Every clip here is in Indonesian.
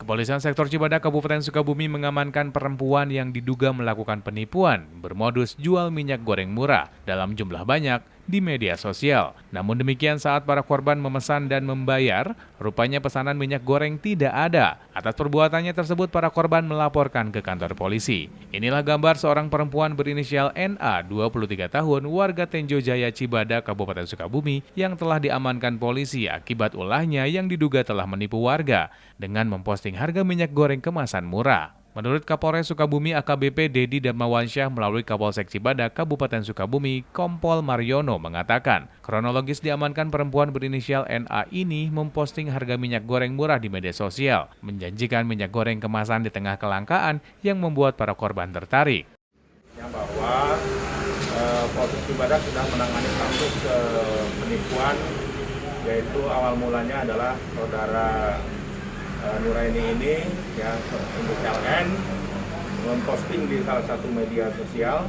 Kepolisian Sektor Cibadak Kabupaten Sukabumi mengamankan perempuan yang diduga melakukan penipuan bermodus jual minyak goreng murah dalam jumlah banyak di media sosial. Namun demikian saat para korban memesan dan membayar, rupanya pesanan minyak goreng tidak ada. Atas perbuatannya tersebut para korban melaporkan ke kantor polisi. Inilah gambar seorang perempuan berinisial NA, 23 tahun, warga Tenjo Jaya Cibadak Kabupaten Sukabumi yang telah diamankan polisi akibat ulahnya yang diduga telah menipu warga dengan memposting harga minyak goreng kemasan murah. Menurut Kapolres Sukabumi AKBP Dedi Darmawansyah melalui Kapolsek Cibadak Kabupaten Sukabumi, Kompol Mariono mengatakan, kronologis diamankan perempuan berinisial NA ini memposting harga minyak goreng murah di media sosial, menjanjikan minyak goreng kemasan di tengah kelangkaan yang membuat para korban tertarik. Bahwa Polsek Cibadak sedang menangani kasus penipuan, yaitu awal mulanya adalah saudara Nuraini ini yang inisial N memposting di salah satu media sosial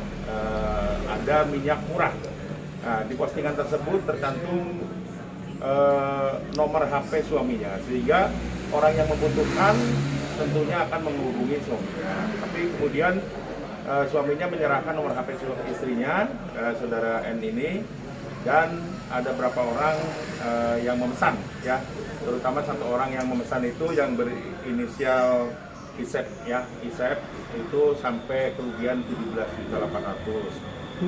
ada minyak murah. Nah, di postingan tersebut tercantum nomor HP suaminya, sehingga orang yang membutuhkan tentunya akan menghubungi suaminya. Tapi kemudian suaminya menyerahkan nomor HP istrinya, saudara N ini, dan ada beberapa orang yang memesan, ya, terutama satu orang yang memesan itu yang berinisial ISEP, ya, ISEP itu sampai kerugian 17.800.000.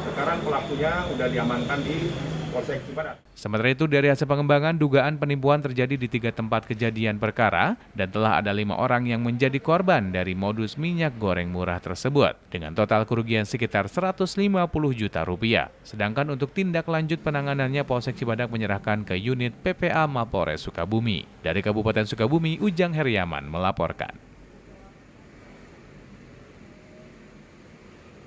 Sekarang pelakunya sudah diamankan di Polsek Cibadak. Sementara itu, dari hasil pengembangan, dugaan penipuan terjadi di 3 tempat kejadian perkara dan telah ada 5 orang yang menjadi korban dari modus minyak goreng murah tersebut dengan total kerugian sekitar 150 juta rupiah. Sedangkan untuk tindak lanjut penanganannya, Polsek Cibadak menyerahkan ke unit PPA Mapolres Sukabumi. Dari Kabupaten Sukabumi, Ujang Heriaman melaporkan.